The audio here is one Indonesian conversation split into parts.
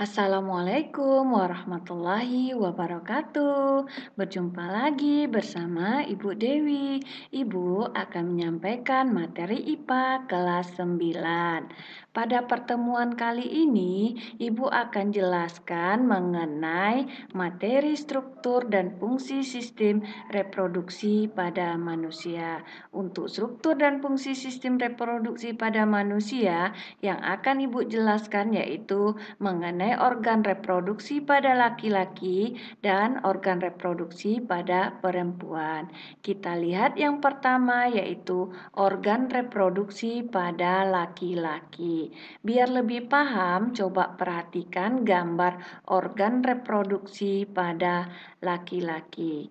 Assalamualaikum warahmatullahi wabarakatuh. Berjumpa lagi bersama Ibu Dewi. Ibu akan menyampaikan materi IPA kelas 9. Pada pertemuan kali ini, Ibu akan jelaskan mengenai materi struktur dan fungsi sistem reproduksi pada manusia. Untuk struktur dan fungsi sistem reproduksi pada manusia yang akan Ibu jelaskan yaitu mengenai organ reproduksi pada laki-laki dan organ reproduksi pada perempuan. Kita lihat yang pertama yaitu organ reproduksi pada laki-laki. Biar lebih paham, coba perhatikan gambar organ reproduksi pada laki-laki.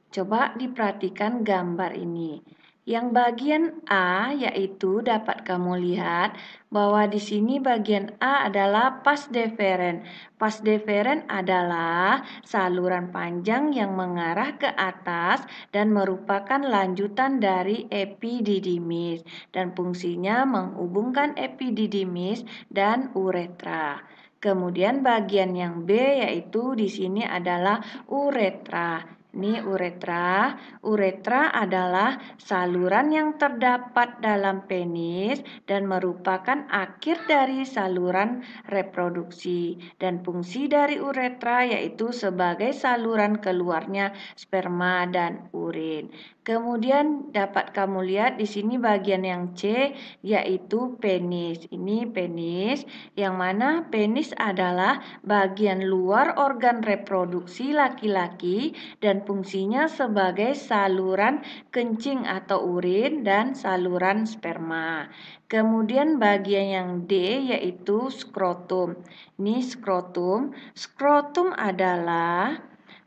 Coba diperhatikan gambar ini. Yang bagian A yaitu dapat kamu lihat bahwa di sini bagian A adalah vas deferens. Vas deferens adalah saluran panjang yang mengarah ke atas dan merupakan lanjutan dari epididymis dan fungsinya menghubungkan epididymis dan uretra. Kemudian bagian yang B yaitu di sini adalah uretra. Ini uretra. Uretra adalah saluran yang terdapat dalam penis dan merupakan akhir dari saluran reproduksi. Dan fungsi dari uretra yaitu sebagai saluran keluarnya sperma dan urin. Kemudian dapat kamu lihat di sini bagian yang C yaitu penis. Ini penis yang mana penis adalah bagian luar organ reproduksi laki-laki dan fungsinya sebagai saluran kencing atau urin dan saluran sperma. Kemudian bagian yang D yaitu skrotum. Ini skrotum. Skrotum adalah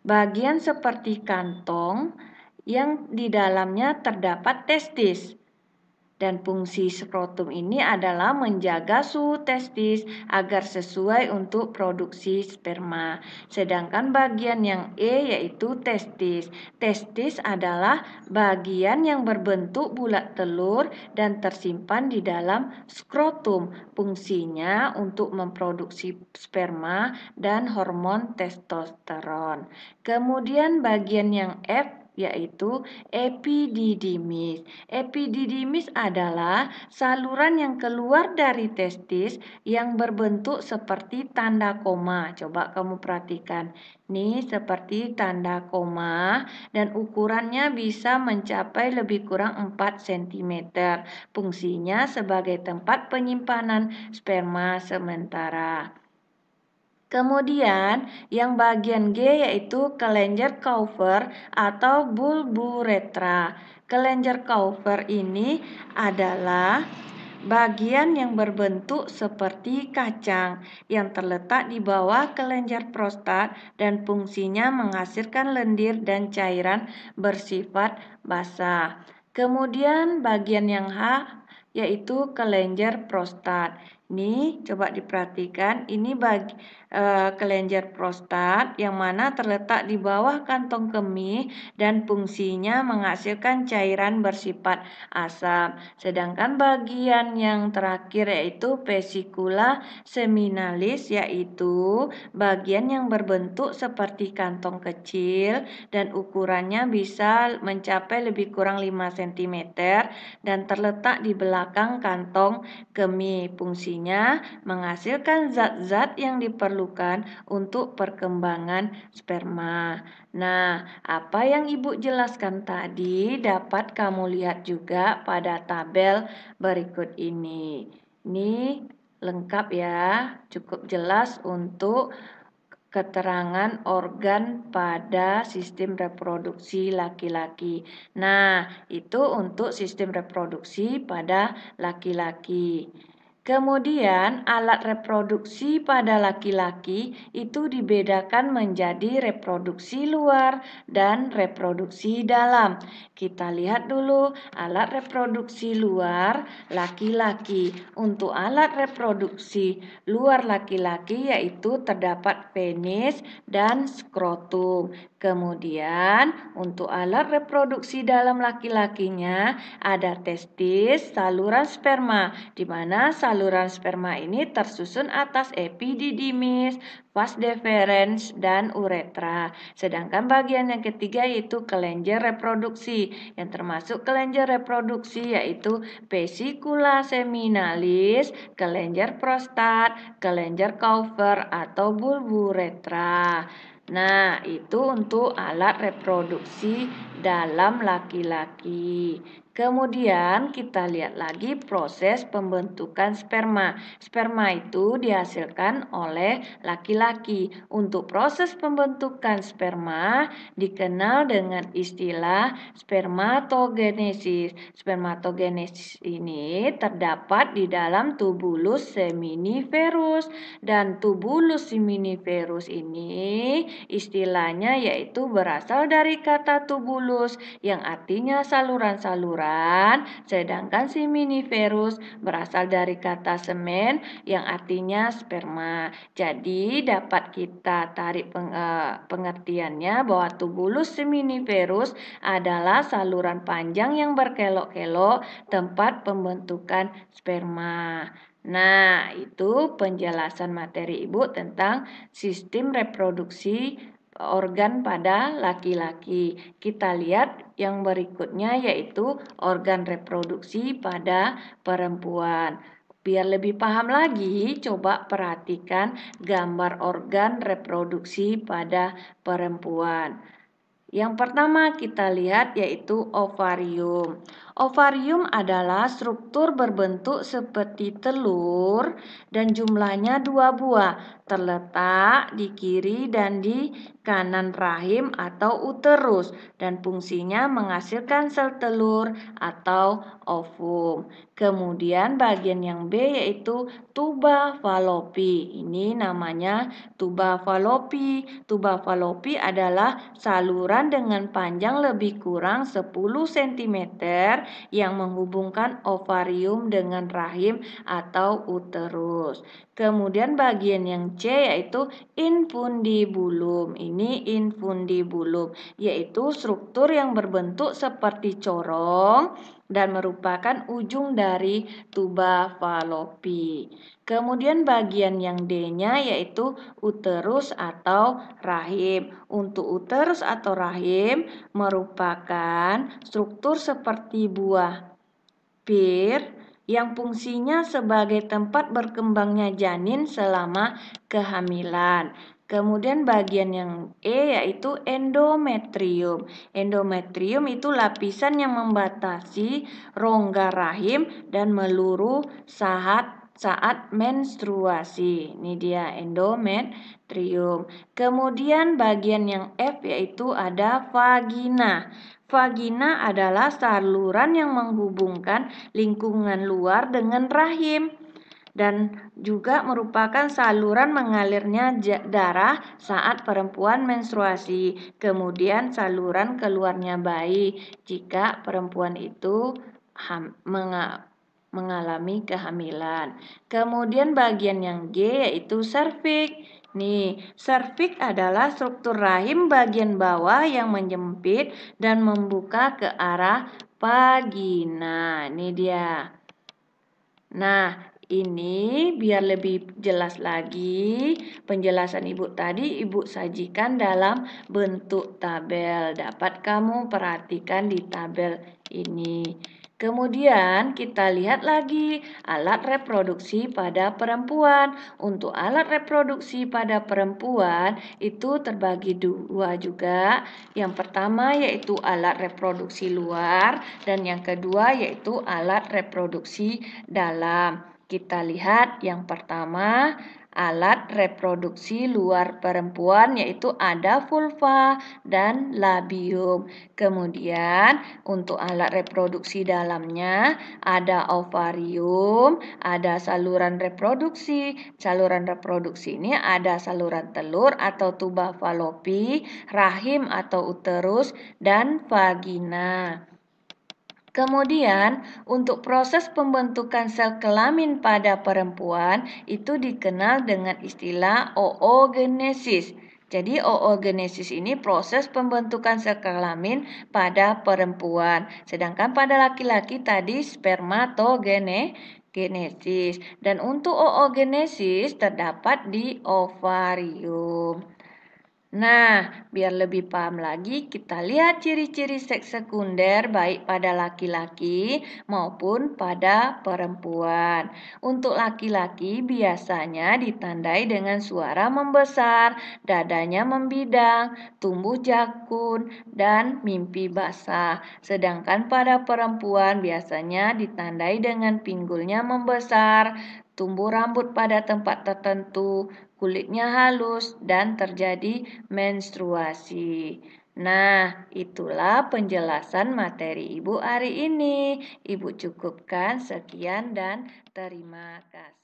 bagian seperti kantong yang di dalamnya terdapat testis. Dan fungsi skrotum ini adalah menjaga suhu testis agar sesuai untuk produksi sperma. Sedangkan bagian yang E yaitu testis. Testis adalah bagian yang berbentuk bulat telur dan tersimpan di dalam skrotum. Fungsinya untuk memproduksi sperma dan hormon testosteron. Kemudian bagian yang F yaitu epididymis. Epididymis adalah saluran yang keluar dari testis yang berbentuk seperti tanda koma. Coba kamu perhatikan. Ini seperti tanda koma dan ukurannya bisa mencapai lebih kurang 4 cm. Fungsinya sebagai tempat penyimpanan sperma sementara. Kemudian yang bagian G yaitu kelenjar Kaufer atau bulburetra. Kelenjar Kaufer ini adalah bagian yang berbentuk seperti kacang yang terletak di bawah kelenjar prostat dan fungsinya menghasilkan lendir dan cairan bersifat basah. Kemudian bagian yang H yaitu kelenjar prostat. Ini coba diperhatikan, ini kelenjar prostat yang mana terletak di bawah kantong kemih dan fungsinya menghasilkan cairan bersifat asam. Sedangkan bagian yang terakhir yaitu vesicula seminalis yaitu bagian yang berbentuk seperti kantong kecil dan ukurannya bisa mencapai lebih kurang 5 cm dan terletak di belakang kantong kemih. Fungsinya menghasilkan zat-zat yang diperlukan untuk perkembangan sperma. Nah, apa yang Ibu jelaskan tadi dapat kamu lihat juga pada tabel berikut ini. Ini lengkap ya, cukup jelas untuk keterangan organ pada sistem reproduksi laki-laki. Nah, itu untuk sistem reproduksi pada laki-laki. Kemudian alat reproduksi pada laki-laki itu dibedakan menjadi reproduksi luar dan reproduksi dalam. Kita lihat dulu alat reproduksi luar laki-laki. Untuk alat reproduksi luar laki-laki yaitu terdapat penis dan skrotum. Kemudian untuk alat reproduksi dalam laki-lakinya ada testis, saluran sperma, di mana saluran saluran sperma ini tersusun atas epididymis, vas deferens, dan uretra. Sedangkan bagian yang ketiga yaitu kelenjar reproduksi, yang termasuk kelenjar reproduksi yaitu vesicula seminalis, kelenjar prostat, kelenjar Kaufer atau bulburetra. Nah, itu untuk alat reproduksi dalam laki-laki. Kemudian kita lihat lagi proses pembentukan sperma. Sperma itu dihasilkan oleh laki-laki. Untuk proses pembentukan sperma dikenal dengan istilah spermatogenesis. Spermatogenesis ini terdapat di dalam tubulus seminiferus, dan tubulus seminiferus ini istilahnya yaitu berasal dari kata tubulus yang artinya saluran-saluran, sedangkan seminiferus berasal dari kata semen yang artinya sperma. Jadi dapat kita tarik pengertiannya bahwa tubulus seminiferus adalah saluran panjang yang berkelok-kelok tempat pembentukan sperma. Nah, itu penjelasan materi Ibu tentang sistem reproduksi organ pada laki-laki. Kita lihat yang berikutnya yaitu organ reproduksi pada perempuan. Biar lebih paham lagi, coba perhatikan gambar organ reproduksi pada perempuan. Yang pertama kita lihat yaitu ovarium. Ovarium adalah struktur berbentuk seperti telur dan jumlahnya 2 buah, terletak di kiri dan di kanan rahim atau uterus, dan fungsinya menghasilkan sel telur atau ovum. Kemudian bagian yang B yaitu tuba Fallopi. Ini namanya tuba Fallopi. Tuba Fallopi adalah saluran dengan panjang lebih kurang 10 cm yang menghubungkan ovarium dengan rahim atau uterus. Kemudian bagian yang C yaitu infundibulum. Ini infundibulum yaitu struktur yang berbentuk seperti corong dan merupakan ujung dari tuba Fallopi. Kemudian bagian yang D-nya yaitu uterus atau rahim. Untuk uterus atau rahim merupakan struktur seperti buah pir yang fungsinya sebagai tempat berkembangnya janin selama kehamilan. Kemudian bagian yang E yaitu endometrium. Endometrium itu lapisan yang membatasi rongga rahim dan meluruh saat menstruasi. Ini dia endometrium. Kemudian bagian yang F yaitu ada vagina. Vagina adalah saluran yang menghubungkan lingkungan luar dengan rahim dan juga merupakan saluran mengalirnya darah saat perempuan menstruasi. Kemudian saluran keluarnya bayi jika perempuan itu mengalami kehamilan. Kemudian bagian yang G yaitu serviks. Nih, serviks adalah struktur rahim bagian bawah yang menyempit dan membuka ke arah vagina. Ini dia. Nah, ini biar lebih jelas lagi penjelasan Ibu tadi Ibu sajikan dalam bentuk tabel. Dapat kamu perhatikan di tabel ini. Kemudian kita lihat lagi alat reproduksi pada perempuan. Untuk alat reproduksi pada perempuan itu terbagi 2 juga. Yang pertama yaitu alat reproduksi luar dan yang kedua yaitu alat reproduksi dalam. Kita lihat yang pertama alat reproduksi luar perempuan yaitu ada vulva dan labium. Kemudian untuk alat reproduksi dalamnya ada ovarium, ada saluran reproduksi. Saluran reproduksi ini ada saluran telur atau tuba Fallopi, rahim atau uterus, dan vagina. Kemudian, untuk proses pembentukan sel kelamin pada perempuan itu dikenal dengan istilah oogenesis. Jadi oogenesis ini proses pembentukan sel kelamin pada perempuan. Sedangkan pada laki-laki tadi spermatogenesis. genesis. Dan untuk oogenesis terdapat di ovarium. Nah, biar lebih paham lagi, kita lihat ciri-ciri seks sekunder baik pada laki-laki maupun pada perempuan. Untuk laki-laki biasanya ditandai dengan suara membesar, dadanya membidang, tumbuh jakun, dan mimpi basah. Sedangkan pada perempuan biasanya ditandai dengan pinggulnya membesar, tumbuh rambut pada tempat tertentu, kulitnya halus, dan terjadi menstruasi. Nah, itulah penjelasan materi Ibu hari ini. Ibu cukupkan sekian dan terima kasih.